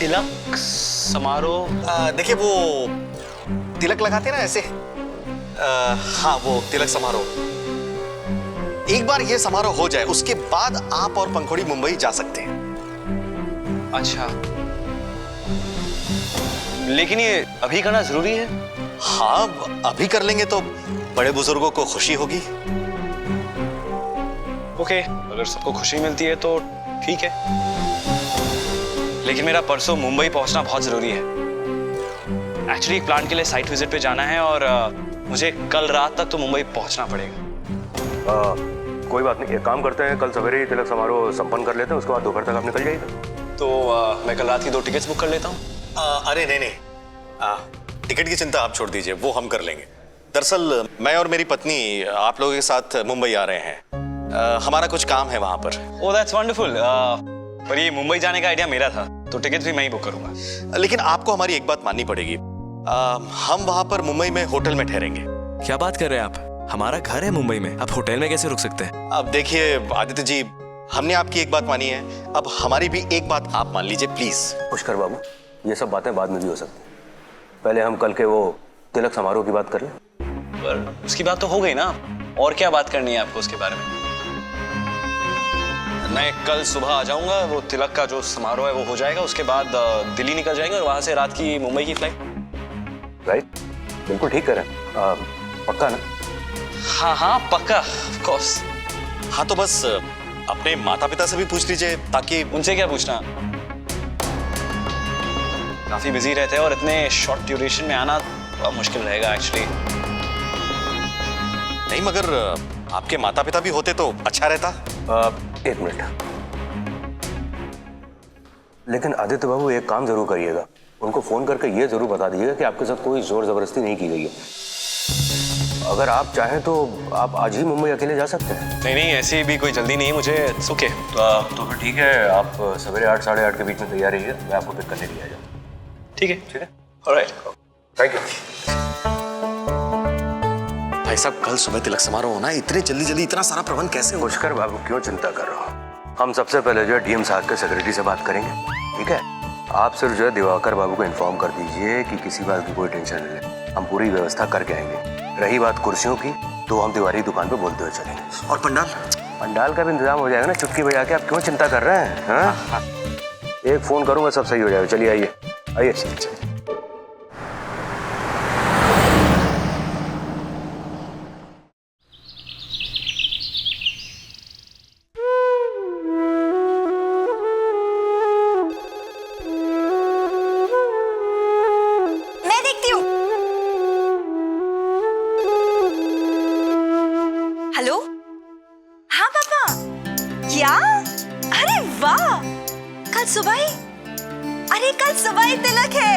तिलक समारोह? देखिए वो तिलक लगाते हैं ना ऐसे, हाँ वो तिलक समारोह। एक बार ये समारोह हो जाए उसके बाद आप और पंखुड़ी मुंबई जा सकते हैं। अच्छा, लेकिन ये अभी करना जरूरी है? हाँ, अभी कर लेंगे तो बड़े बुजुर्गों को खुशी होगी। ओके, अगर सबको खुशी मिलती है तो ठीक है, लेकिन मेरा परसों मुंबई पहुंचना बहुत जरूरी है। एक्चुअली एक प्लांट के लिए साइट विजिट पे जाना है और मुझे कल रात तक तो मुंबई पहुंचना पड़ेगा। कोई बात नहीं, एक काम करते हैं, कल सवेरे ही तिलक समारोह संपन्न कर लेते हैं, उसके बाद दोपहर तक आप निकल जाइएगा। तो मैं कल रात की 2 टिकट्स बुक कर लेता हूँ। अरे नहीं, टिकट की चिंता आप छोड़ दीजिए, वो हम कर लेंगे। दरअसल मैं और मेरी पत्नी आप लोगों के साथ मुंबई आ रहे हैं, हमारा कुछ काम है वहां पर। Oh that's wonderful. पर ये मुंबई जाने का आइडिया मेरा था, तो टिकट भी मैं ही बुक करूंगा। लेकिन आपको हमारी एक बात माननी पड़ेगी, हम वहां पर मुंबई में होटल में ठहरेंगे। क्या बात कर रहे हैं आप? हमारा घर है मुंबई में, आप होटल में कैसे रुक सकते हैं? अब देखिए आदित्य जी, हमने आपकी एक बात मानी है, अब हमारी भी एक बात आप मान लीजिए प्लीज। पुष्कर बाबू, ये सब बातें बाद में भी हो सकती हैं, पहले हम कल के वो तिलक समारोह की बात कर लें। पर उसकी बात तो हो गई ना, और क्या बात करनी है आपको उसके बारे में? मैं कल सुबह आ जाऊंगा, वो तिलक का जो समारोह है वो हो जाएगा, उसके बाद दिल्ली निकल जाएंगे और वहां से रात की मुंबई की फ्लाइट। राइट, बिल्कुल ठीक कह रहे हैं। पक्का ना? हाँ हाँ पक्का, ऑफ कोर्स। हाँ तो बस अपने माता पिता से भी पूछ लीजिए, ताकि उनसे क्या पूछना, काफी बिजी रहते हैं और इतने शॉर्ट ड्यूरेशन में आना थोड़ा मुश्किल रहेगा एक्चुअली। नहीं, मगर आपके माता पिता भी होते तो अच्छा रहता। एक मिनट, लेकिन आदित्य बाबू एक काम जरूर करिएगा, उनको फोन करके ये जरूर बता दीजिएगा कि आपके साथ कोई जोर जबरदस्ती नहीं की गई है। अगर आप चाहें तो आप आज ही मुंबई अकेले जा सकते हैं। नहीं नहीं, ऐसी भी कोई जल्दी नहीं है मुझे, इट्स ओके। तो फिर ठीक है, आप सवेरे 8 साढ़े 8 के बीच में तैयार रहिएगा, मैं आपको पिक करने के लिए आ जाऊँ। ठीक है ठीक है, ऑलराइट, थैंक यू। भाई साहब, कल सुबह तिलक समारोह होना है, इतने जल्दी जल्दी इतना सारा प्रबंध कैसे हो? पुष्कर बाबू क्यों चिंता कर रहे हो? हम सबसे पहले जो है डीएम साहब के सेक्रेटरी से बात करेंगे, ठीक है? आप सिर्फ जो है दिवाकर बाबू को इन्फॉर्म कर दीजिए कि किसी बात की कोई टेंशन नहीं ले, हम पूरी व्यवस्था करके आएंगे। रही बात कुर्सियों की, तो हम तिवारी दुकान पे बोलते हुए चलेंगे। और पंडाल? पंडाल का भी इंतजाम हो जाएगा ना, चुटकी बजा के। आप क्यों चिंता कर रहे हैं? हाँ? एक फोन करूंगा, सब सही हो जाएगा। चलिए आइए आइए। हेलो, हाँ पापा, क्या? अरे वाह, कल सुबह ही? अरे कल सुबह ही तिलक है।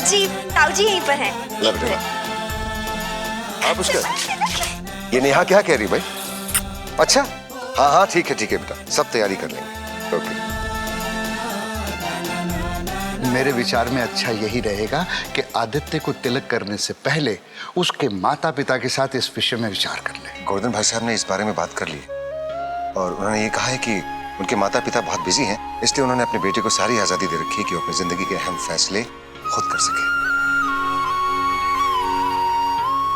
जी ताऊ जी यहीं पर हैं। हाँ पुष्कर, ये नेहा क्या कह रही भाई? अच्छा, हाँ हाँ ठीक है बेटा, सब तैयारी कर लेंगे। ओके। मेरे विचार में अच्छा यही रहेगा कि आदित्य को तिलक करने से पहले उसके माता पिता के साथ इस विषय में विचार कर ले। गोवर्धन भाई साहब ने इस बारे में बात कर ली और उन्होंने ये कहा है कि उनके माता पिता बहुत बिजी हैं, इसलिए उन्होंने अपने बेटे को सारी आजादी दे रखी है कि वो अपनी जिंदगी के अहम फैसले खुद कर सके।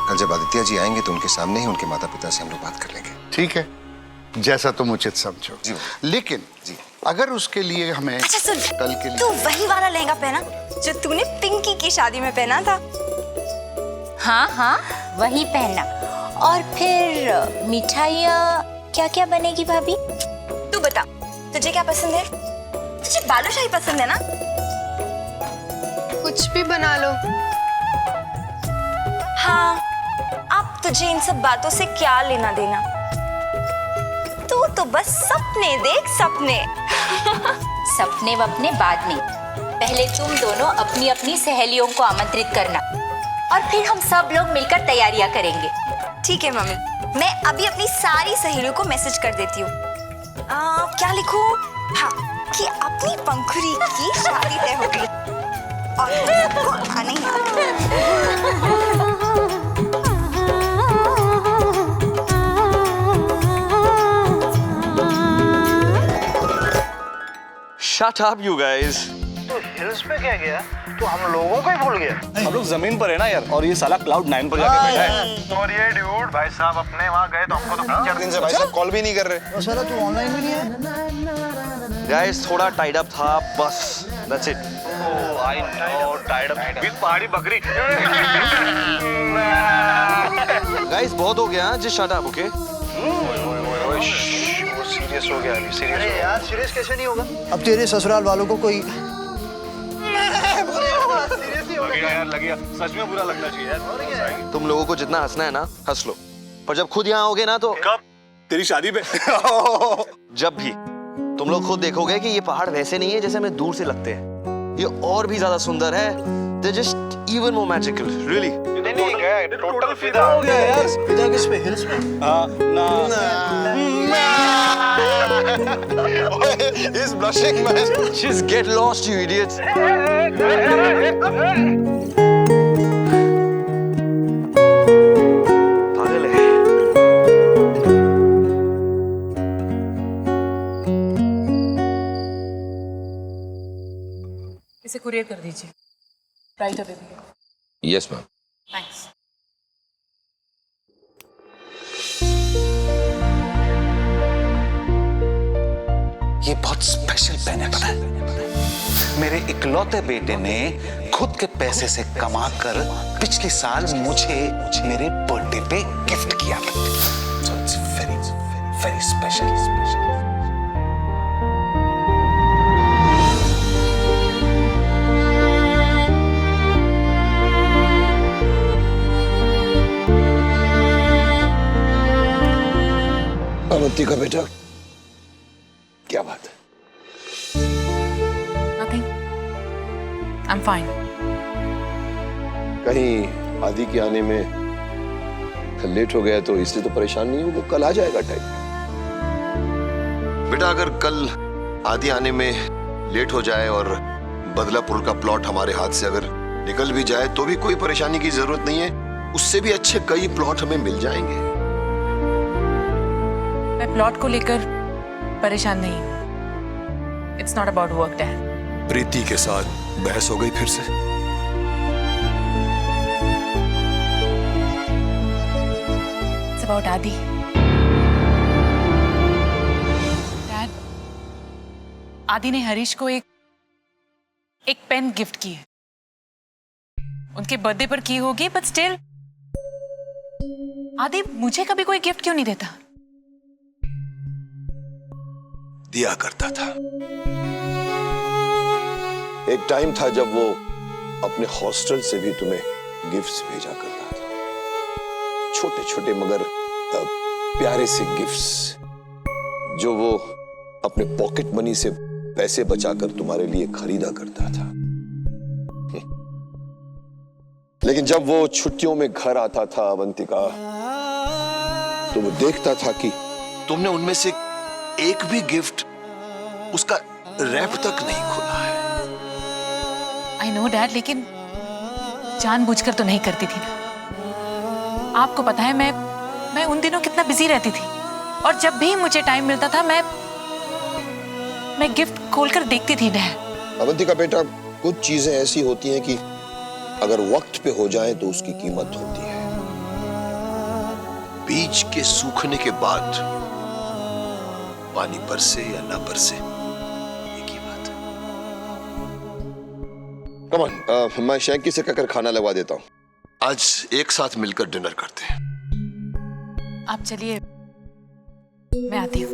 कल जब आदित्य जी आएंगे तो उनके सामने ही उनके माता पिता से हम लोग बात कर लेंगे। ठीक है, जैसा तुम उचित समझो। जी। लेकिन जी, अगर उसके लिए हमें अच्छा सुन, कल के लिए तू वही वाला लहंगा पहना जो तूने पिंकी की शादी में पहना था। हाँ हाँ वही पहना। और फिर मिठाइयाँ क्या क्या बनेगी भाभी? तू बता, तुझे क्या पसंद है? तुझे बालूशाही पसंद है ना? कुछ भी बना लो। हाँ, अब तुझे इन सब बातों से क्या लेना देना? तू तो बस सपने देख, सपने। सपने वपने बाद में, पहले तुम दोनों अपनी अपनी सहेलियों को आमंत्रित करना और फिर हम सब लोग मिलकर तैयारियां करेंगे। ठीक है मम्मी, मैं अभी अपनी सारी सहेलियों को मैसेज कर देती हूँ। क्या लिखूं? हाँ, कि अपनी पंखुड़ी की शादी तय हो गई और सबको आने ही आना। Shut up, you guys. तो हिल्स पे क्या गया? तो हम लोगों को ही भूल गया। हम लोग जमीन पर है ना यार, और ये साला Cloud9 पर जाके बैठा है। और ये ड्यूड भाई साहब अपने वहाँ गए तो हमको तो 3-4 दिन से भाई साहब कॉल भी नहीं कर रहे। साला तू ऑनलाइन भी नहीं है? गाइस थोड़ा टाइड अप था बस, that's it. Oh, I know, tied up with पहाड़ी बकरी। गाइस बहुत हो गया, just shut up, okay? Serious हो गया अभी, सीरियस। अरे यार सीरियस कैसे नहीं होगा? अब तेरे ससुराल वालों को कोई लगिया, सच में बुरा लगना चाहिए यार। तुम लोगों को जितना हंसना है ना हंस लो, पर जब खुद यहाँ आओगे ना तो कब? तेरी शादी पे। जब भी तुम लोग खुद देखोगे कि ये पहाड़ वैसे नहीं है जैसे हमें दूर से लगते हैं, ये और भी ज्यादा सुंदर है। They're just even more magical, really. Total फिदा हो गया यार। फिदा किस पे? हिल्स पे? He's blushing, man. Just get lost, you idiots. पागल है। इसे कुरियर कर दीजिए। राइट अवे भैया। Yes ma'am. थैंक्स। ये बहुत स्पेशल पेन है, पता है? मेरे इकलौते बेटे ने खुद के पैसे से कमाकर पिछले साल मुझे मेरे बर्थडे पे गिफ्ट किया था। So it's very, very special. Avanti का बेटा, क्या बात है? Nothing. I'm fine. कहीं आदि के आने में लेट हो गया तो इसलिए तो परेशान नहीं हो, वो कल आ जाएगा टाइम। बेटा अगर कल आदि आने में लेट हो जाए और बदलापुर का प्लॉट हमारे हाथ से अगर निकल भी जाए तो भी कोई परेशानी की जरूरत नहीं है, उससे भी अच्छे कई प्लॉट हमें मिल जाएंगे। मैं प्लॉट को लेकर परेशान नहीं हूँ। It's not about work, Dad. प्रीति के साथ बहस हो गई फिर से। It's about आदि। Dad, आदि ने हरीश को एक पेन गिफ्ट की है। उनके बर्थडे पर की होगी, बट स्टिल आदि मुझे कभी कोई गिफ्ट क्यों नहीं देता? दिया करता था। एक टाइम था जब वो अपने हॉस्टल से भी तुम्हें गिफ्ट्स भेजा करता था, छोटे छोटे मगर प्यारे से गिफ्ट्स, जो वो अपने पॉकेट मनी से पैसे बचाकर तुम्हारे लिए खरीदा करता था। लेकिन जब वो छुट्टियों में घर आता था अवंतिका, तो वो देखता था कि तुमने उनमें से एक भी गिफ्ट उसका रैप तक नहीं खोला है। I know, Dad, लेकिन जानबूझकर तो नहीं करती थी ना। आपको पता है मैं उन दिनों कितना बिजी रहती थी, और जब भी मुझे टाइम मिलता था मैं गिफ्ट खोलकर देखती थी। डैड, अवंतिका बेटा, कुछ चीजें ऐसी होती हैं कि अगर वक्त पे हो जाए तो उसकी कीमत होती है। बीज के सूखने के बाद पानी बरसे या ना बरसे, एक ही बात है। कम ऑन, मैं शैंकी से कहकर खाना लगवा देता हूँ। आज एक साथ मिलकर डिनर करते हैं। आप चलिए, मैं आती हूँ।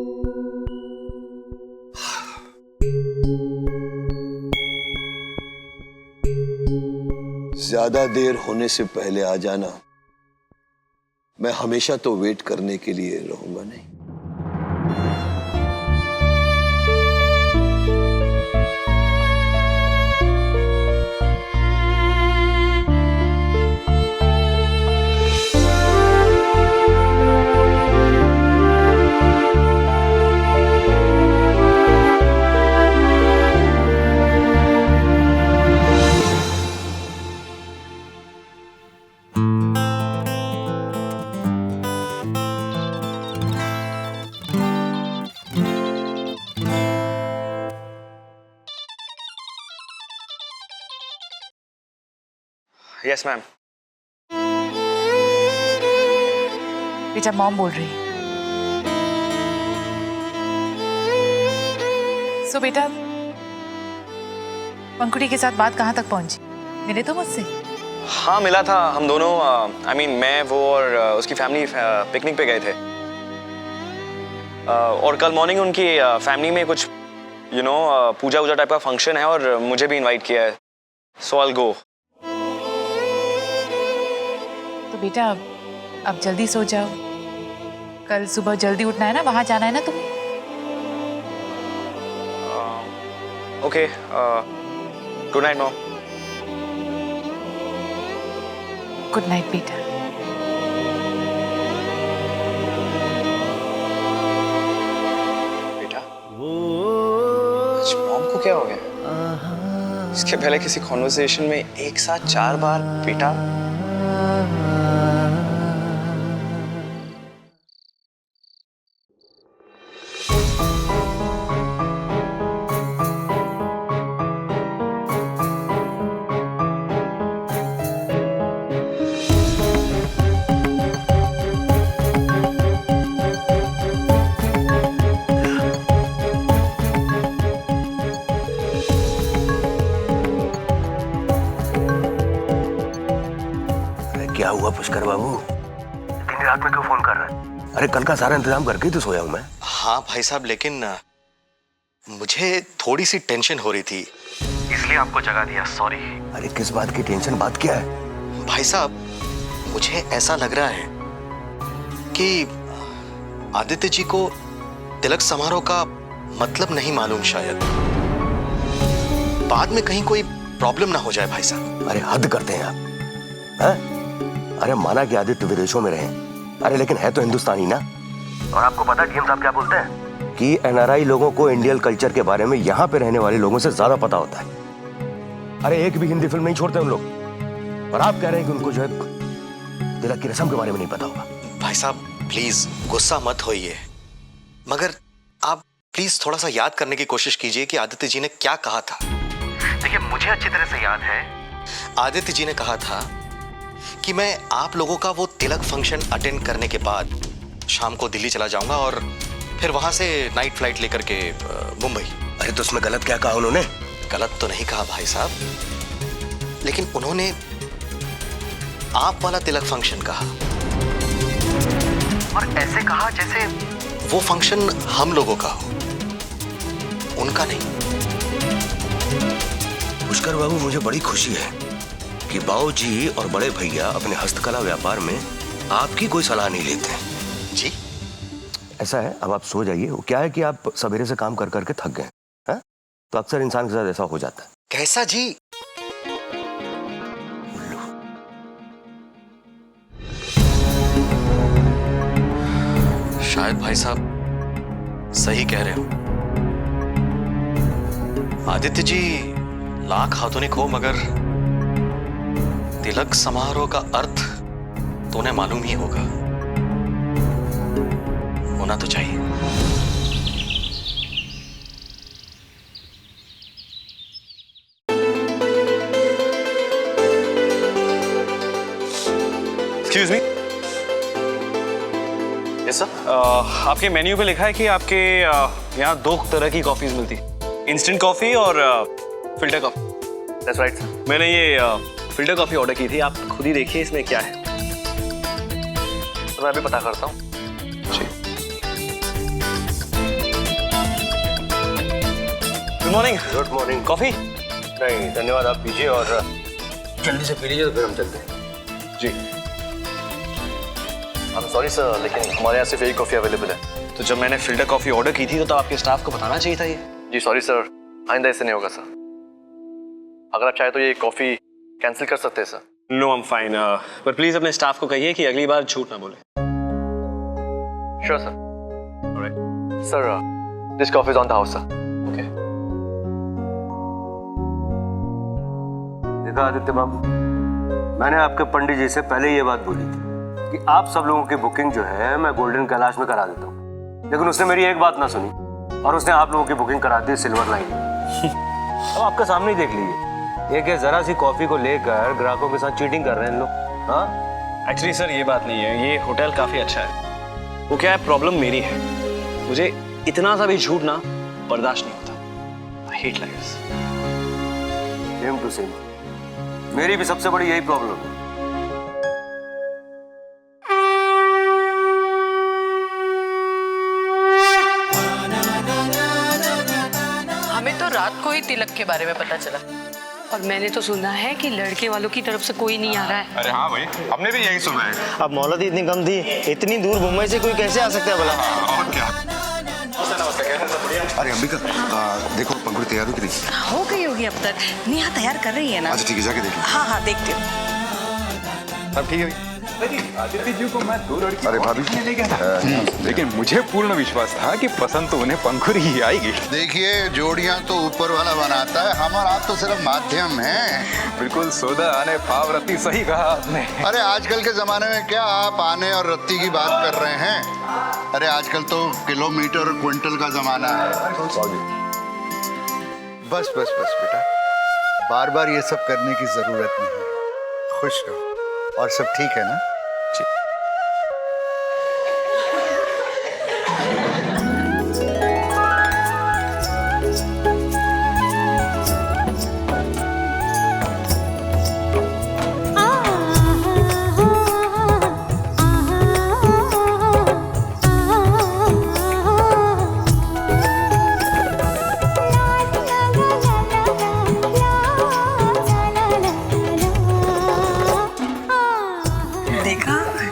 ज्यादा देर होने से पहले आ जाना। मैं हमेशा तो वेट करने के लिए रहूंगा नहीं। Yes ma'am. बेटा मॉम बोल रही है। सो बेटा पंखुड़ी के साथ बात कहाँ तक पहुंची? मिले तो मुझसे? हाँ मिला था, हम दोनों आई मीन मैं वो और उसकी फैमिली पिकनिक पे गए थे। और कल मॉर्निंग उनकी फैमिली में कुछ पूजा वूजा टाइप का फंक्शन है और मुझे भी इनवाइट किया है, सो आई विल गो। तो बेटा अब जल्दी सो जाओ, कल सुबह जल्दी उठना है ना, वहां जाना है ना तुम्हें। Okay, good night mom. Good night बेटा। बेटा आज मॉम को क्या हो गया? इसके पहले किसी कॉन्वर्सेशन में एक साथ 4 बार बेटा। क्या हुआ पुष्कर बाबू, इतनी रात में क्यों फोन कर रहा है? अरे कल का सारा इंतजाम करके ही तो सोया हूं मैं। हाँ भाई साहब, लेकिन मुझे थोड़ी सी टेंशन हो रही थी, इसलिए आपको जगा दिया। सॉरी। अरे किस बात की टेंशन, बात क्या है? भाई साहब मुझे ऐसा लग रहा है कि आदित्य जी को तिलक समारोह का मतलब नहीं मालूम, शायद बाद में कहीं कोई प्रॉब्लम ना हो जाए। भाई साहब अरे हद करते हैं आप, हैं? अरे माना कि आदित्य विदेशों में रहे, अरे लेकिन है तो हिंदुस्तानी ना। और आपको पता है डीएम साहब क्या बोलते हैं कि एनआरआई लोगों को इंडियन कल्चर के बारे में यहाँ पे रहने वाले लोगों से ज्यादा पता होता है। अरे एक भी हिंदी फिल्म नहीं छोड़ते उन लोग, और आप कह रहे हैं कि उनको जो है तिलक की रस्म के बारे में नहीं पता होगा। भाई साहब प्लीज गुस्सा मत होइए, मगर आप प्लीज थोड़ा सा याद करने की कोशिश कीजिए कि आदित्य जी ने क्या कहा था। देखिए मुझे अच्छी तरह से याद है, आदित्य जी ने कहा था कि मैं आप लोगों का वो तिलक फंक्शन अटेंड करने के बाद शाम को दिल्ली चला जाऊंगा और फिर वहां से नाइट फ्लाइट लेकर के मुंबई। अरे तो उसमें गलत क्या कहा उन्होंने? गलत तो नहीं कहा भाई साहब, लेकिन उन्होंने आप वाला तिलक फंक्शन कहा, और ऐसे कहा जैसे वो फंक्शन हम लोगों का हो, उनका नहीं। पुष्कर बाबू मुझे बड़ी खुशी है कि बाबूजी और बड़े भैया अपने हस्तकला व्यापार में आपकी कोई सलाह नहीं लेते जी। ऐसा है, अब आप सो जाइए। वो क्या है कि आप सवेरे से काम कर करके थक गए हैं, तो अक्सर इंसान के साथ ऐसा हो जाता है। कैसा जी? शायद भाई साहब सही कह रहे हो। आदित्य जी लाख आधुनिक हो, मगर तिलक समारोह का अर्थ तो उन्हें मालूम ही होगा, होना तो चाहिए। Excuse me. Yes sir. आपके मेन्यू पे लिखा है कि आपके यहाँ 2 तरह की कॉफीज मिलती, इंस्टेंट कॉफी और filter coffee. That's right sir. मैंने ये फिल्टर कॉफी ऑर्डर की थी, आप खुद ही देखिए इसमें क्या है। तो मैं अभी पता करता हूँ। जी। Good morning. Good morning. Coffee? नहीं धन्यवाद, आप पीजिए और जल्दी से पी लीजिए, तो फिर हम चलते हैं। जी। आई एम सॉरी सर, लेकिन हमारे यहाँ सिर्फ एक कॉफी अवेलेबल है। तो जब मैंने फिल्टर कॉफी ऑर्डर की थी तो आपके स्टाफ को बताना चाहिए था ये। जी सॉरी सर, आइंदा ऐसे नहीं होगा सर। अगर आप चाहे तो ये कॉफी कैंसिल कर सकते हैं sir. No I am fine, पर प्लीज अपने स्टाफ को कहिए कि अगली बार झूठ ना बोले। Sure sir. Alright sir, this coffee is on the house sir. Okay. देखा आदित्य बाबू, मैंने आपके पंडित जी से पहले ये बात बोली थी कि आप सब लोगों की बुकिंग जो है मैं गोल्डन कैलाश में करा देता हूँ, लेकिन उसने मेरी एक बात ना सुनी और उसने आप लोगों की बुकिंग करा दी सिल्वर लाइन। अब आपका सामने ही देख लीजिए, एक ये जरा सी कॉफी को लेकर ग्राहकों के साथ चीटिंग कर रहे हैं इन लोग। हाँ एक्चुअली सर ये बात नहीं है, ये होटल काफी अच्छा है। वो क्या है, प्रॉब्लम मेरी है, मुझे इतना सा भी झूठ ना बर्दाश्त नहीं होता। I hate life. Same to same, मेरी भी सबसे बड़ी यही प्रॉब्लम है। हमें तो रात को ही तिलक के बारे में पता चला, और मैंने तो सुना है कि लड़के वालों की तरफ से कोई नहीं आ रहा है। अरे हाँ भाई, हमने भी यही सुना है। अब मोहलत इतनी कम थी, इतनी दूर मुंबई से कोई कैसे आ सकता है भला? और क्या। अरे अंबिका, देखो पंखुड़ी तैयार हो कि नहीं? हो गई होगी अब तक। नेहा तैयार कर रही है ना? अच्छा ठीक है, जाके देख लो। हाँ हाँ देखती हूँ। सब ठीक है। आदित्य जी को मैं 2 लड़की अरे भाभी ले गया था, लेकिन मुझे पूर्ण विश्वास था कि पसंद तो उन्हें पंखुड़ी ही आएगी। देखिए, जोड़ियां तो ऊपर वाला बनाता है, हम और आप तो सिर्फ माध्यम हैं। बिल्कुल सोदा आने पाव रत्ती, सही कहा आपने। अरे आजकल के जमाने में क्या आप आने और रत्ती की बात कर रहे हैं? अरे आजकल तो किलोमीटर और क्विंटल का जमाना है। बस बस बस बेटा, बार बार ये सब करने की जरूरत नहीं है। खुश रहो, और सब ठीक है ना?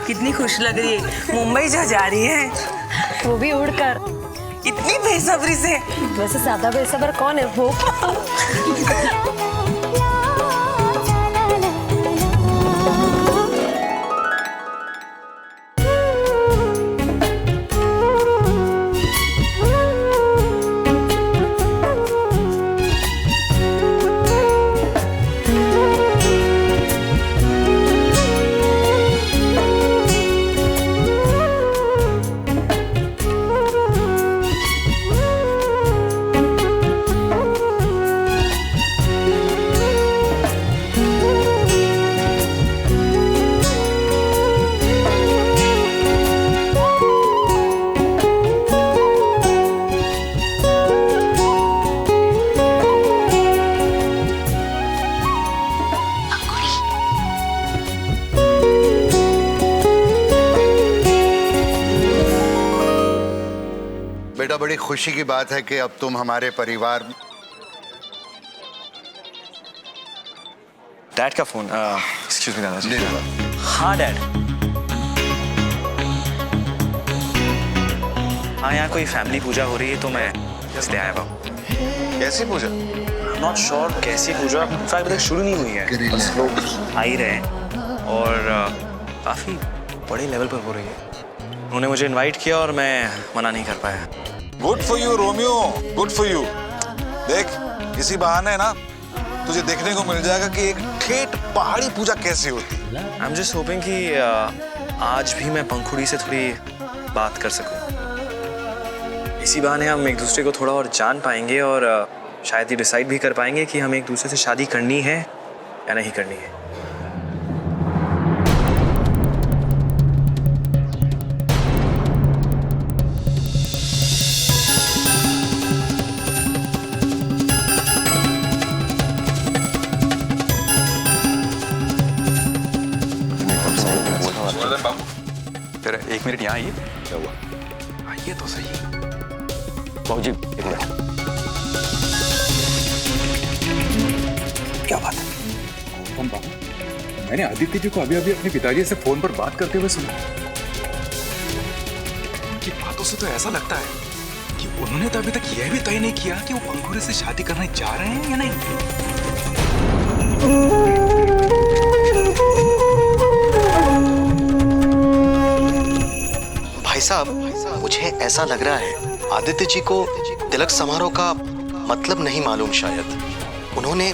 कितनी खुश लग रही है, मुंबई जा रही है, वो भी उड़कर। इतनी बेसब्री से। वैसे ज्यादा बेसब्र कौन है वो? बेटा, बड़ी खुशी की बात है कि अब तुम हमारे परिवार। डैड का फोन। एक्सक्यूज मी दादाजी। हाँ डैड। हाँ, यहाँ कोई फैमिली पूजा हो रही है तो मैं इसलिए आया हुआ। कैसी पूजा? नॉट श्योर कैसी पूजा, इनफैक्ट अभी तक शुरू नहीं हुई है, बस लोग आ ही रहे हैं और काफ़ी बड़े लेवल पर हो रही है। उन्होंने मुझे इनवाइट किया और मैं मना नहीं कर पाया। Good for you Romeo, good for you. देख, इसी बहाने ना तुझे देखने को मिल जाएगा कि एक ठेठ पहाड़ी पूजा कैसी होती है। आई एम जस्ट होपिंग कि आज भी मैं पंखुड़ी से थोड़ी बात कर सकूं। इसी बहाने हम एक दूसरे को थोड़ा और जान पाएंगे और शायद ये डिसाइड भी कर पाएंगे कि हमें एक दूसरे से शादी करनी है या नहीं करनी है। तेरा 1 मिनट यहाँ आइए। क्या हुआ? आइए तो सही। बाबूजी 1 मिनट। क्या बात है? कौन बाबू? मैंने आदित्य जी को अभी अभी अपने पिताजी से फोन पर बात करते हुए सुना। उनकी बातों से तो ऐसा लगता है कि उन्होंने तो अभी तक यह भी तय नहीं किया कि वो पंखुड़ी से शादी करने जा रहे हैं या नहीं। भाई साहब, मुझे ऐसा लग रहा है आदित्य जी को तिलक समारोह का मतलब नहीं मालूम। शायद उन्होंने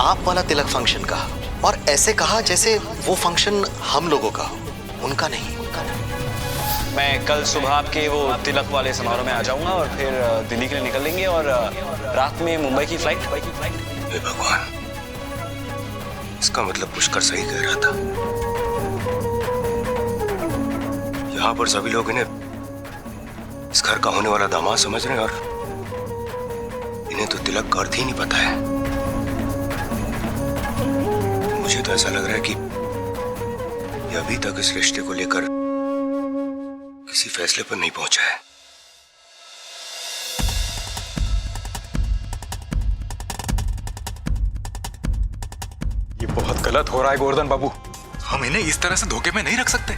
आप वाला तिलक फंक्शन कहा और ऐसे कहा जैसे वो फंक्शन हम लोगों का हो, उनका नहीं। मैं कल सुबह आपके वो तिलक वाले समारोह में आ जाऊंगा और फिर दिल्ली के लिए निकल लेंगे और रात में मुंबई की फ्लाइट। हे भगवान, इसका मतलब पुष्कर सही कह रहा था। यहाँ पर सभी लोग इन्हें इस घर का होने वाला दामाद समझ रहे हैं और इन्हें तो तिलक का अर्थ ही नहीं पता है। मुझे तो ऐसा लग रहा है कि ये अभी तक इस रिश्ते को लेकर किसी फैसले पर नहीं पहुंचा है। ये बहुत गलत हो रहा है गोवर्धन बाबू। हम इन्हें इस तरह से धोखे में नहीं रख सकते।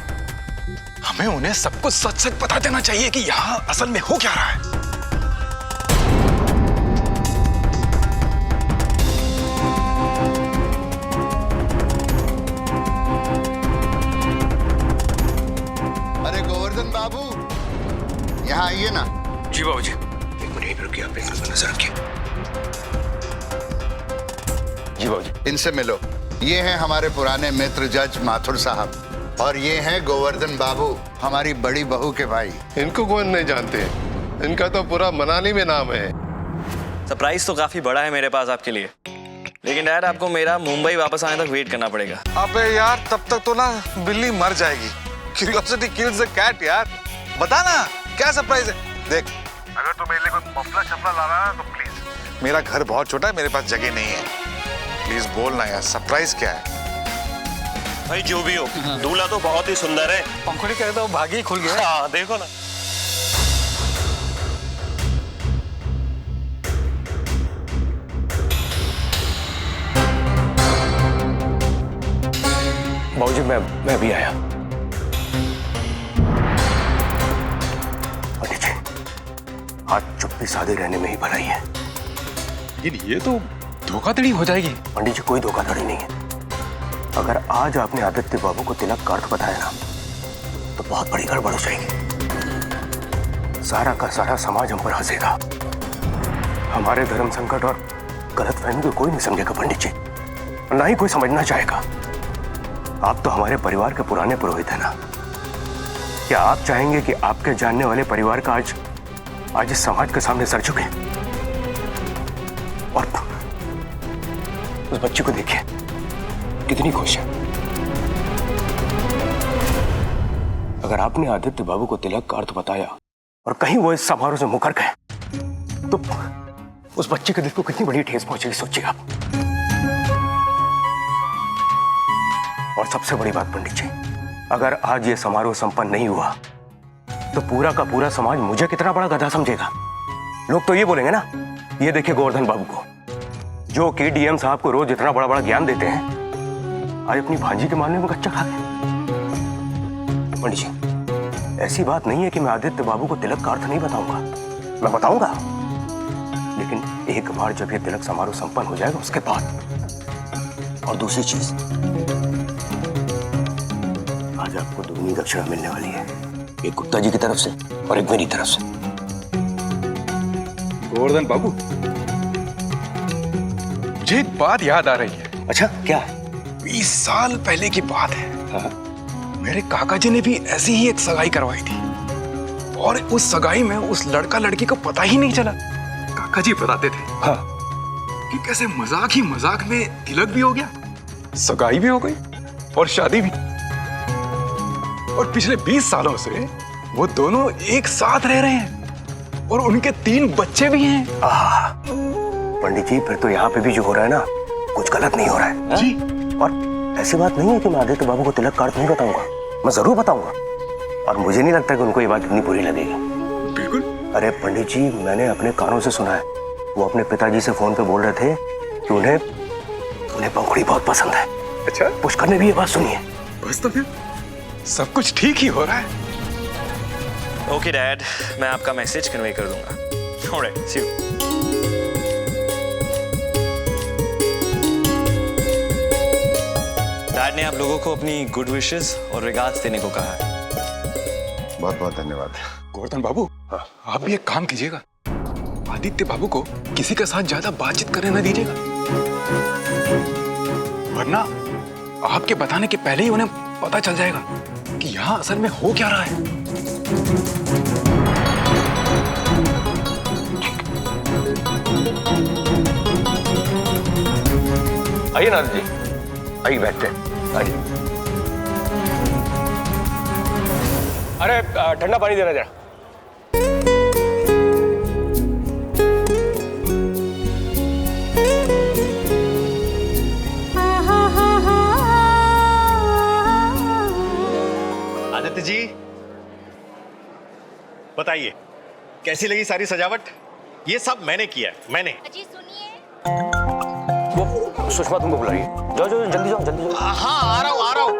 हमें उन्हें सब कुछ सच सच बता देना चाहिए कि यहाँ असल में हो क्या रहा है। अरे गोवर्धन बाबू, यहाँ आइए ना। जी बाबूजी। एक मिनट रुकिए, आप एक नजर रखिए। जी बाबूजी। इनसे मिलो। ये हैं हमारे पुराने मित्र जज माथुर साहब, और ये हैं गोवर्धन बाबू, हमारी बड़ी बहू के भाई। इनको कौन नहीं जानते, इनका तो पूरा मनाली में नाम है। सरप्राइज तो काफी बड़ा है मेरे पास आपके लिए, लेकिन डैड आपको मेरा मुंबई वापस आने तक वेट करना पड़ेगा। अबे यार, तब तक तो ना बिल्ली मर जाएगी। क्यूरियोसिटी किल्स द कैट यार। बता ना क्या सरप्राइज है। देख, अगर तू मेरे लिए कोई मफला शफला ला रहा है तो प्लीज। मेरा घर बहुत छोटा है, मेरे पास जगह नहीं है। प्लीज बोलना यार, सरप्राइज क्या है? भाई जो भी हो, दूल्हा तो बहुत ही सुंदर है। पंखुड़ी कहता हूँ भाग्य ही खुल गया। हाँ देखो ना। बाबूजी मैं भी आया। पंडित जी, आज चुप्पी साधे रहने में ही भलाई है। लेकिन ये तो धोखाधड़ी हो जाएगी। पंडित जी, कोई धोखाधड़ी नहीं है। अगर आज आपने आदित्य बाबू को तिलक का अर्थ बताया ना, तो बहुत बड़ी गड़बड़ हो जाएगी। सारा का सारा समाज हम पर हंसेगा। हमारे धर्म संकट और गलतफहमी को कोई नहीं समझेगा पंडित जी, ना ही कोई समझना चाहेगा। आप तो हमारे परिवार के पुराने पुरोहित हैं ना। क्या आप चाहेंगे कि आपके जानने वाले परिवार का आज इस समाज के सामने सर झुके? और उस बच्चे को देखिए, कितनी खुश है। अगर आपने आदित्य बाबू को तिलक का अर्थ बताया और कहीं वो इस समारोह से मुकर गए, तो उस बच्चे के दिल को कितनी बड़ी ठेस पहुंचेगी, सोचिए आप। और सबसे बड़ी बात पंडित जी, अगर आज ये समारोह संपन्न नहीं हुआ, तो पूरा का पूरा समाज मुझे कितना बड़ा गधा समझेगा। लोग तो ये बोलेंगे ना, ये देखिए गोवर्धन बाबू को, जो कि डीएम साहब को रोज इतना बड़ा बड़ा ज्ञान देते हैं, आज अपनी भांजी के मामले में कच्चा खा गए। पंडित जी, ऐसी बात नहीं है कि मैं आदित्य बाबू को तिलक का अर्थ नहीं बताऊंगा, मैं बताऊंगा। लेकिन एक बार जब ये तिलक समारोह संपन्न हो जाएगा उसके बाद। और दूसरी चीज, आज आपको दोगुनी दक्षिणा मिलने वाली है, एक गुप्ता जी की तरफ से और एक मेरी तरफ से। गोवर्धन बाबू, मुझे एक बात याद आ रही है। अच्छा, क्या? 20 साल पहले की बात है। मेरे काका जी ने भी ऐसी ही एक सगाई करवाई थी, और उस सगाई में उस लड़का लड़की को पता ही नहीं चला। काका जी बताते थे कि कैसे मजाक ही मजाक में तिलक भी हो गया, सगाई भी हो गई और शादी भी। और पिछले 20 सालों से वो दोनों एक साथ रह रहे हैं और उनके 3 बच्चे भी हैं। पंडित जी, फिर तो यहाँ पे भी जो हो रहा है ना, कुछ गलत नहीं हो रहा है जी। और ऐसी बात नहीं है कि मैं आदित्य बाबू को तिलक का अर्थ नहीं बताऊंगा, मैं जरूर बताऊंगा। और मुझे नहीं लगता कि उनको ये बात इतनी बुरी लगेगी। बिल्कुल। अरे पंडित जी, मैंने अपने कानों से सुना है, वो अपने पिताजी से फोन पे बोल रहे थे कि उन्हें पंखुड़ी बहुत पसंद है। अच्छा, पुष्कर ने भी ये बात सुनी है। बस तो फिर सब कुछ ठीक ही हो रहा है। ओके डैड, मैं आपका मैसेज कन्वे कर दूंगा। Alright, C you. डैड ने आप लोगों को अपनी गुड विशेस और रिगार्ड्स देने को कहा है। बहुत बहुत धन्यवाद। गोवर्धन बाबू, आप भी एक काम कीजिएगा, आदित्य बाबू को किसी के साथ ज्यादा बातचीत करने न दीजिएगा, वरना आपके बताने के पहले ही उन्हें पता चल जाएगा कि यहाँ असल में हो क्या रहा है। आइए नाथ जी, आइए बैठते हैं, आइए। अरे ठंडा पानी देना जरा। आदित्य जी, बताइए कैसी लगी सारी सजावट? ये सब मैंने किया है, मैंने। अजी सुनिए। वो सुषमा तुमको बुला रही है, जाओ जाओ जल्दी जाओ, जल्दी जाओ। हाँ आ रहा हूँ, आ रहा हूँ।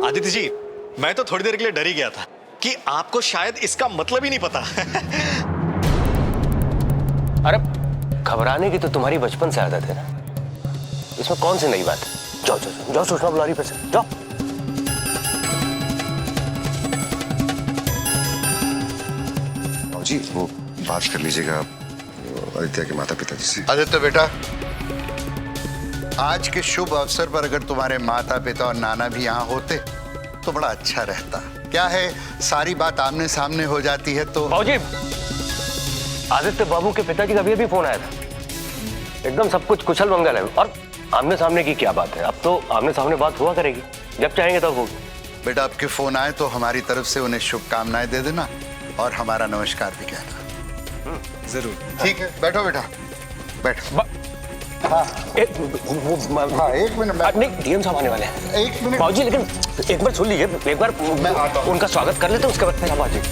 आदित्य जी, मैं तो थोड़ी देर के लिए डर ही गया था कि आपको शायद इसका मतलब ही नहीं पता। अरे घबराने की तो तुम्हारी बचपन से आदत है ना, इसमें कौन सी नई बात है? जाओ जाओ जाओ, सुषमा बुला रही है, पैसे जाओ। जी वो बात कर लीजिएगा आदित्य के माता पिता जी से। आदित्य बेटा, आज के शुभ अवसर पर अगर तुम्हारे माता पिता और नाना भी यहाँ होते तो बड़ा अच्छा रहता। क्या है, सारी बात आमने सामने हो जाती है तो। बाबूजी, आदित्य बाबू के पिताजी का अभी फोन आया था, एकदम सब कुछ कुशल मंगल है। और आमने सामने की क्या बात है, अब तो आमने सामने बात हुआ करेगी, जब चाहेंगे तब होगी। बेटा आपके फोन आए तो हमारी तरफ से उन्हें शुभकामनाएं दे देना और हमारा नमस्कार भी कहना। जरूर। ठीक है, बैठो बेटा, बैठो। हाँ एक मिनट, नहीं डीएम साहब आने वाले हैं। एक मिनट बाबूजी, लेकिन एक बार सुन लीजिए, एक बार मैं उनका स्वागत कर लेते हैं, उसके बाद फिर हम आ जाएंगे।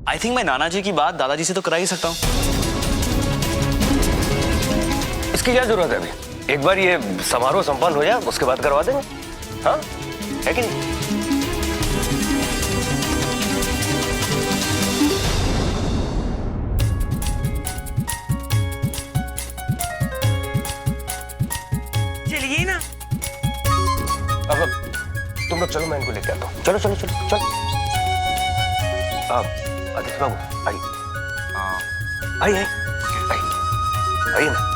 आई थिंक मैं नाना जी की बात दादाजी से तो करा ही सकता हूँ। इसकी क्या जरूरत है अभी? एक बार ये समारोह संपन्न हो जाए, उसके बाद करवा देंगे। हाँ, है कि नहीं? चलिए ना। अब तुम लोग चलो, मैं इनको लेके आता हूँ। चलो चलो चलो चलो। आदित्य बाबू आइए, आइए आइए ना।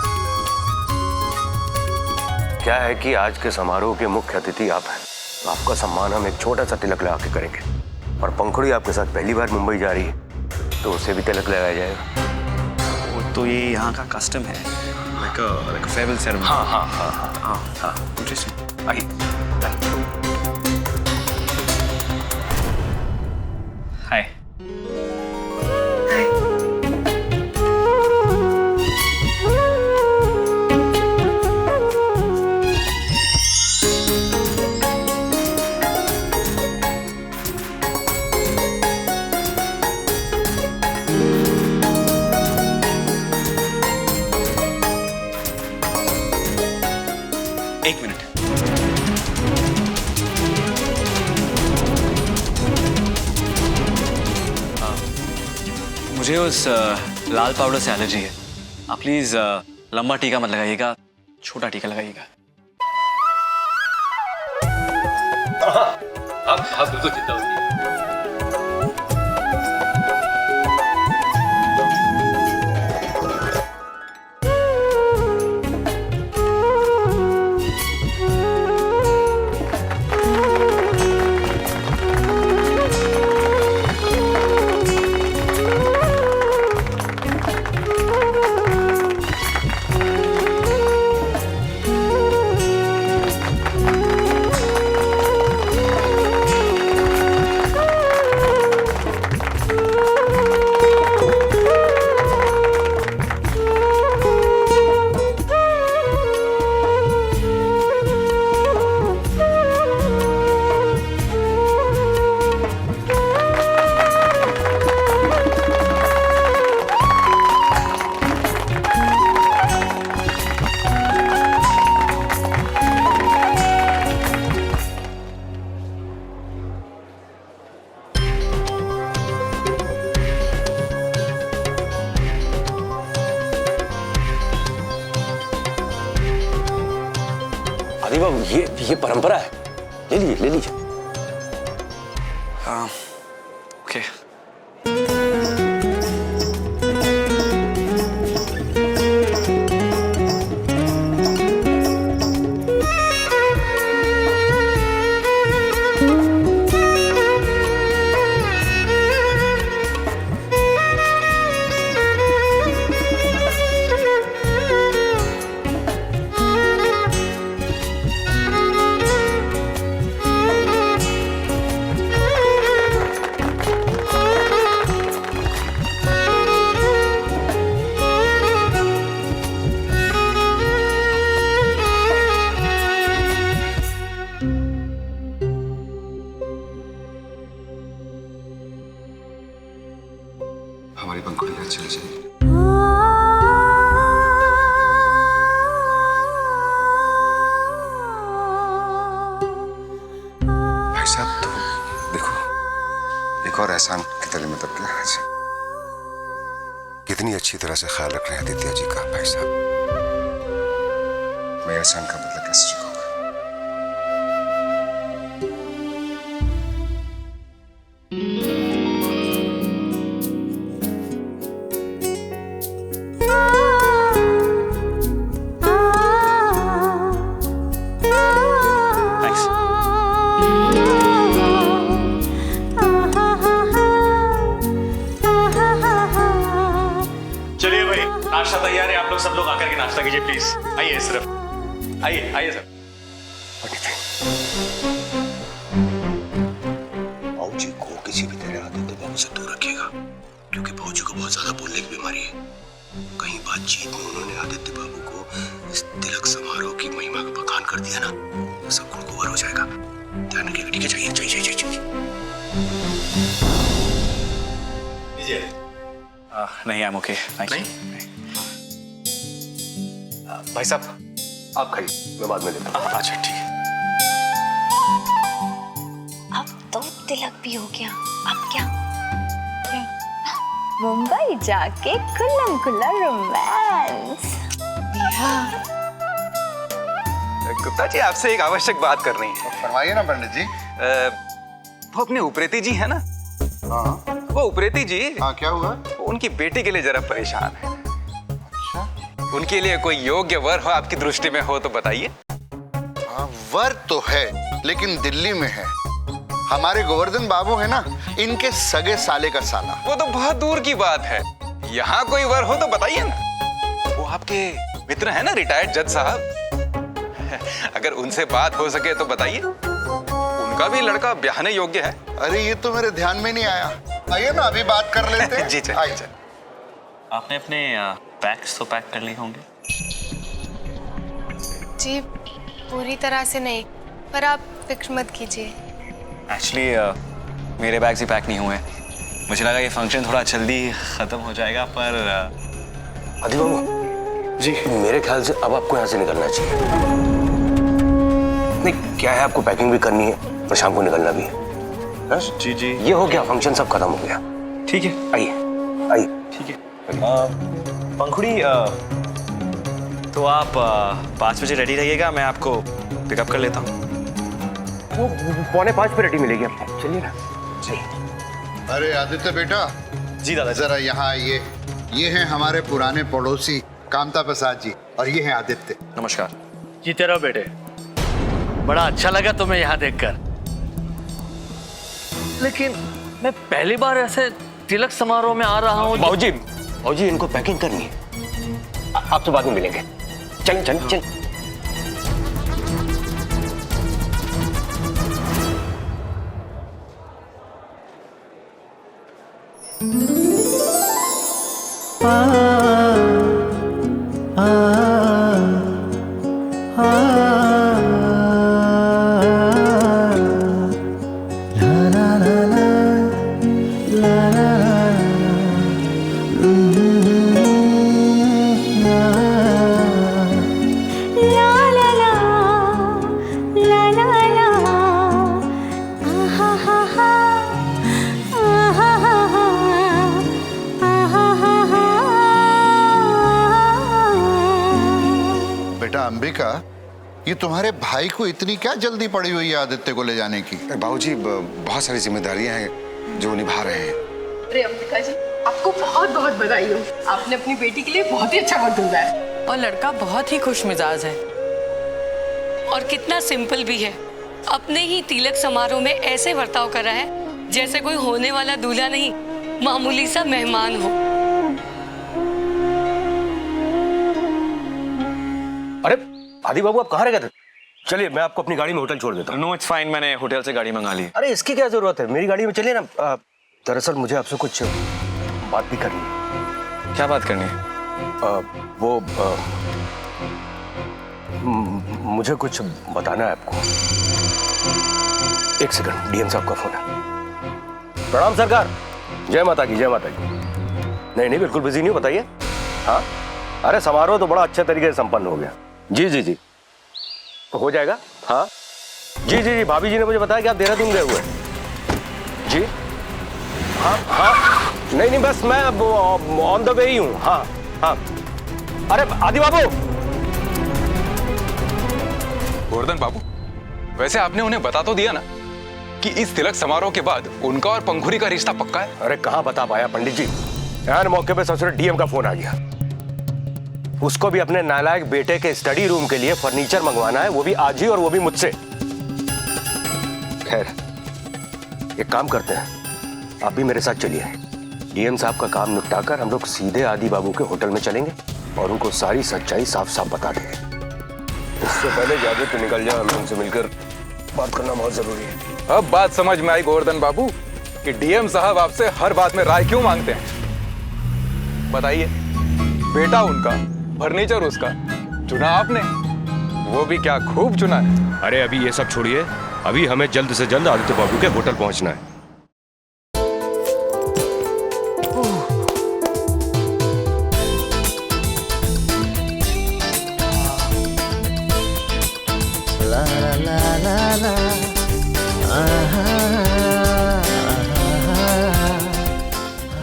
क्या है कि आज के समारोह के मुख्य अतिथि आप हैं, तो आपका सम्मान हम एक छोटा सा तिलक लगा के करेंगे। और पंखुड़ी आपके साथ पहली बार मुंबई जा रही है, तो उसे भी तिलक लगाया जाएगा। वो तो ये यहाँ का कस्टम है, like a farewell ceremony. हाँ हाँ हाँ हाँ हाँ हाँ, interesting. आइए। हाय। एक मिनट। मुझे उस लाल पाउडर से एलर्जी है। आप प्लीज लंबा टीका मत लगाइएगा, छोटा टीका लगाइएगा। आप बिल्कुल चिंता मत कीजिए। आदि बाबू, ये परंपरा है, ले लीजिए ले लीजिए। ओके। हमारी पंखुड़ी चली जाएगी। भाई साहब तो देखो, एक और एहसान की तले में दब गया आज। कितनी अच्छी तरह से ख्याल रख रहे हैं आदित्य जी का भाई साहब। मैं एहसान का बदला कैसे चुकाऊंगा? चलिए भाई, नाश्ता तैयार है। आप लोग सब लोग आकर के नाश्ता कीजिए प्लीज। आइए सिर्फ आइए आइए सर। भाऊजी को किसी भी तरह आदित्य बाबू से दूर रखिएगा, क्योंकि भाऊजी को बहुत ज्यादा बोलने की बीमारी है। कहीं बातचीत में उन्होंने आदित्य बाबू को इस तिलक समारोह की महिमा का बखान कर दिया ना, तो सब गुणगुवार हो जाएगा। ध्यान रखिएगा, ठीक है? चाहिए चाहिए चाहिए चाहिए। नहीं, I'm okay, thank you। भाई साहब आप खाइए, मैं बाद में लेता हूँ। अच्छा ठीक है। अब तो तिलक भी हो गया, अब क्या? मुंबई जाके खुल्लम खुल्ला रोमांस। गुप्ता जी आपसे एक आवश्यक बात करनी है। फरमाइए ना पंडित जी। वो अपने उप्रेती जी है ना? हाँ। वो उप्रेती जी। हाँ, क्या हुआ? उनकी बेटी के लिए जरा परेशान है। अच्छा? उनके लिए कोई योग्य वर हो आपकी दृष्टि में हो तो बताइए। हाँ, वर तो है, लेकिन दिल्ली में है। हमारे गोवर्धन बाबू है ना, इनके सगे साले का साला। वो तो बहुत दूर की बात है। यहाँ कोई वर हो तो बताइए ना। वो आपके मित्र है ना, रिटायर्ड जज साहब। अगर उनसे बात हो सके तो बताइए। उनका भी लड़का ब्याहने योग्य है। अरे ये तो मेरे ध्यान में नहीं आया। आइए ना, अभी बात कर लेते हैं। जी चलिए। आपने अपने पैक्स तो पैक कर लिए होंगे? जी पूरी तरह से नहीं, पर आप फिक्र मत कीजिए। एक्चुअली मेरे बैग्स ही पैक नहीं हुए। मुझे लगा ये फंक्शन थोड़ा जल्दी खत्म हो जाएगा, पर आदि बाबू जी, मेरे ख्याल से अब आपको यहाँ से निकलना चाहिए। नहीं, क्या है, आपको पैकिंग भी करनी है और शाम को निकलना भी है। जी जी, ये हो गया, फंक्शन सब खत्म हो गया। ठीक है, आइए आइए। ठीक है। पंखुड़ी, तो आप 5 बजे रेडी रहिएगा, मैं आपको पिकअप कर लेता हूँ। वो 4:45 पे रेडी मिलेगी आपको। चलिए ना। चलिए। अरे आदित्य बेटा। जी दादा। जरा यहाँ आइए। ये हैं हमारे पुराने पड़ोसी कामता प्रसाद जी, और ये हैं आदित्य। नमस्कार। जीते रहो बेटे। बड़ा अच्छा लगा तुम्हें यहाँ देखकर। लेकिन मैं पहली बार ऐसे तिलक समारोह में आ रहा हूँ। भाऊजी इनको पैकिंग करनी है। आप तो बाद में मिलेंगे। चल चल चल। बेटा अंबिका, ये तुम्हारे भाई को इतनी क्या जल्दी पड़ी हुई है आदित्य को ले जाने की? बाबूजी बहुत सारी जिम्मेदारियां हैं जो निभा रहे हैं। अरे अंबिका जी, आपको बहुत बहुत बधाई हो। आपने अपनी बेटी के लिए बहुत ही अच्छा वक्त ढूंढा है। और लड़का बहुत ही खुश मिजाज है और कितना सिंपल भी है। अपने ही तिलक समारोह में ऐसे बर्ताव कर रहा है जैसे कोई होने वाला दूल्हा नहीं, मामूली सा मेहमान हो। अरे आदि बाबू, आप कहाँ रह गए थे? चलिए मैं आपको अपनी गाड़ी में होटल छोड़ देता हूँ। नो इट्स फाइन, मैंने होटल से गाड़ी मंगा ली। अरे इसकी क्या जरूरत है, मेरी गाड़ी में चलिए ना। दरअसल मुझे आपसे कुछ बात भी करनी है। क्या बात करनी है? मुझे कुछ बताना है आपको। एक सेकंड, डीएम साहब का फोन है। प्रणाम सरकार। जय माता की, जय माता की। नहीं नहीं, बिल्कुल बिजी नहीं हूँ, बताइए। हाँ, अरे समारोह तो बड़ा अच्छे तरीके से संपन्न हो गया। जी जी जी, हो जाएगा। हाँ जी जी जी, भाभी जी ने मुझे बताया कि आप देहरादून गए हुए हैं। जी हाँ हाँ, नहीं नहीं, बस मैं ऑन द वे ही हूँ। हाँ हाँ, अरे आदि बाबू। गोवर्धन बाबू, वैसे आपने उन्हें बता तो दिया ना कि इस तिलक समारोह के बाद उनका और पंखुरी का रिश्ता पक्का है? अरे कहाँ बता पाया पंडित जी, यार मौके पे ससुर डीएम का फोन आ गया। उसको भी अपने नालायक बेटे के स्टडी रूम के लिए फर्नीचर मंगवाना है, वो भी आज ही, और वो भी मुझसे। खैर एक काम करते हैं, आप भी मेरे साथ चलिए। डीएम साहब का काम निपटाकर हम लोग सीधे आदि बाबू के होटल में चलेंगे और उनको सारी सच्चाई साफ साफ बता देंगे। इससे पहले आदित्य निकल जाए, हमें उनसे मिलकर बात करना बहुत जरूरी है। अब बात समझ में आई गोवर्धन बाबू कि डीएम साहब आपसे हर बात में राय क्यों मांगते हैं। बताइए, बेटा उनका, फर्नीचर उसका, चुना आपने, वो भी क्या खूब चुना है। अरे अभी ये सब छोड़िए, अभी हमें जल्द से जल्द आदित्य बाबू के होटल पहुंचना है। ला ला ला ला ला,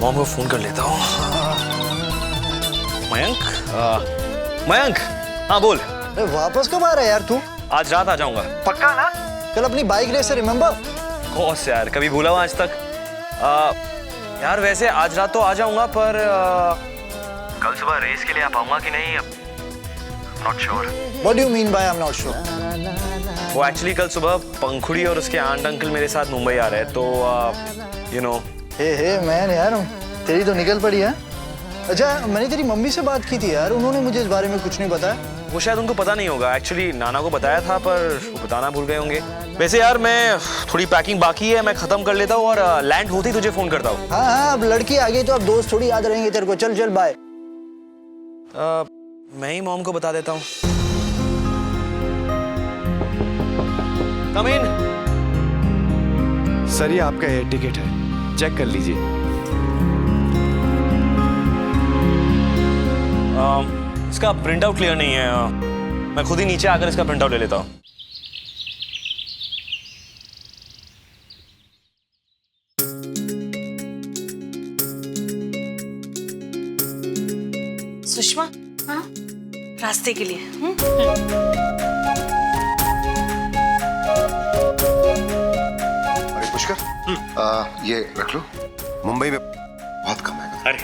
मॉम को फोन कर लेता हूँ। मयंक, मयंक, हाँ बोल। वापस कब आ रहा है यार तू? आज रात आ जाऊंगा। पक्का ना? कल अपनी बाइक रेस है, रिमेम्बर? कोर्स यार, कभी भूला हूँ आज तक। यार वैसे आज रात तो आ जाऊंगा, पर कल सुबह रेस के लिए आ पाऊंगा कि नहीं, not sure. What do you mean by I'm not sure? वो एक्चुअली कल सुबह पंखुड़ी और उसके आंट अंकल मेरे साथ मुंबई आ रहे हैं, तो यू नो। हे मैन यार, तेरी तो निकल पड़ी है। अच्छा, मैंने तेरी मम्मी से बात की थी यार, उन्होंने मुझे इस बारे में कुछ नहीं बताया। वो शायद उनको पता नहीं होगा, एक्चुअली नाना को बताया था पर वो बताना भूल गए होंगे। वैसे यार मैं थोड़ी पैकिंग बाकी है, मैं खत्म कर लेता हूँ और लैंड होते ही तुझे फोन करता हूँ। हाँ हाँ, अब लड़की आ गई तो अब दोस्त थोड़ी याद रहेंगे तेरे को। चल चल बाय। मैं ही मॉम को बता देता हूँ। कम इन। सर ये आपका एयर टिकट है, चेक कर लीजिए। इसका प्रिंट आउट क्लियर नहीं है, मैं खुद ही नीचे आकर इसका प्रिंट आउट ले लेता हूँ। सुषमा, हाँ? रास्ते के लिए। अरे पुष्कर, ये रख लो, मुंबई में बहुत कम है। अरे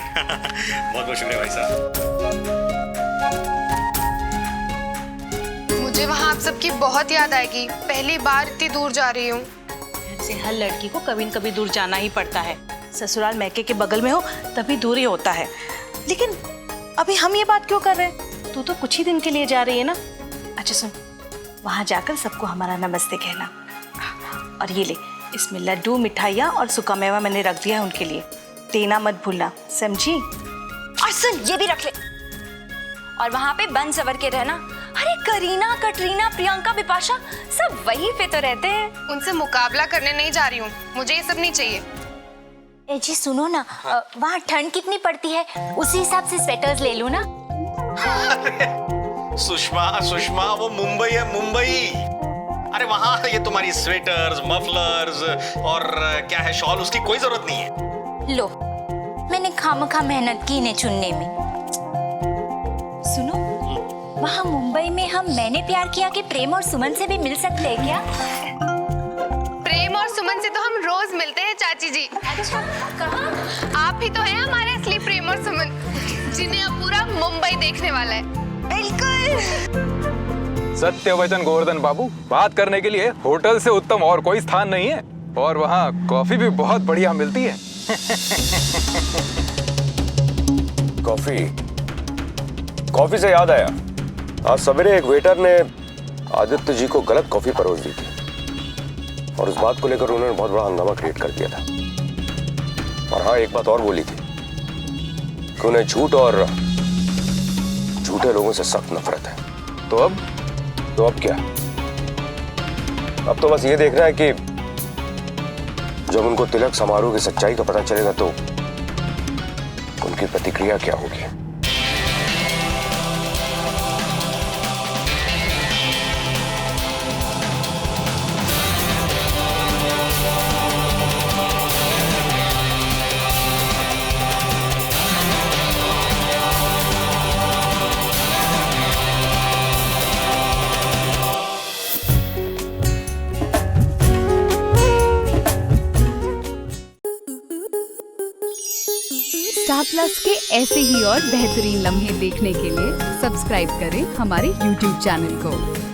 बहुत बहुत शुक्रिया भाई साहब। मुझे वहाँ आप सबकी बहुत याद आएगी, पहली बार इतनी दूर जा रही हूँ। से हर लड़की को कभी न कभी दूर जाना ही पड़ता है। ससुराल मैके के बगल में हो तभी दूर ही होता है। लेकिन अभी हम ये बात क्यों कर रहे हैं? तू तो कुछ ही दिन के लिए जा रही है ना। अच्छा सुन, वहां जाकर सबको हमारा नमस्ते कहना। और ये ले, इसमें लड्डू, मिठाइयाँ और सूखा मेवा मैंने रख दिया है उनके लिए, देना मत भूलना, समझी? और सुन, ये भी रख ले। और वहां पे बन सवर के रहना। अरे करीना, कटरीना, प्रियंका, बिपाशा सब वहीं पे तो रहते हैं। उनसे मुकाबला करने नहीं जा रही हूँ, मुझे ये सब नहीं चाहिए। ए जी सुनो ना, वहाँ ठंड कितनी पड़ती है, उसी हिसाब से स्वेटर्स ले लो ना। सुषमा सुषमा, वो मुंबई है, मुंबई। अरे वहां ये तुम्हारी स्वेटर्स, मफलर्स और क्या है, शॉल, उसकी कोई जरूरत नहीं है। लो, मैंने खामखा मेहनत की इन्हें चुनने में। सुनो, वहाँ मुंबई में हम मैंने प्यार किया कि प्रेम और सुमन से भी मिल सकते हैं क्या? प्रेम और सुमन से तो हम रोज मिलते हैं चाची जी। अच्छा, कहाँ? आप ही तो हैं हमारे असली प्रेम और सुमन, जिन्हें अब पूरा मुंबई देखने वाला है। बिल्कुल सत्य वचन गोवर्धन बाबू, बात करने के लिए होटल से उत्तम और कोई स्थान नहीं है। और वहाँ कॉफी भी बहुत बढ़िया मिलती है। कॉफी से याद आया, आज सवेरे एक वेटर ने आदित्य जी को गलत कॉफी परोस दी थी और उस बात को लेकर उन्होंने बहुत बड़ा हंगामा क्रिएट कर दिया था। और हाँ, एक बात और बोली थी कि उन्हें झूठ और झूठे लोगों से सख्त नफरत है। तो अब क्या? अब तो बस ये देखना है कि जब उनको तिलक समारोह की सच्चाई का पता चलेगा तो उनकी प्रतिक्रिया क्या होगी। स्टार प्लस के ऐसे ही और बेहतरीन लम्हे देखने के लिए सब्सक्राइब करें हमारे YouTube चैनल को।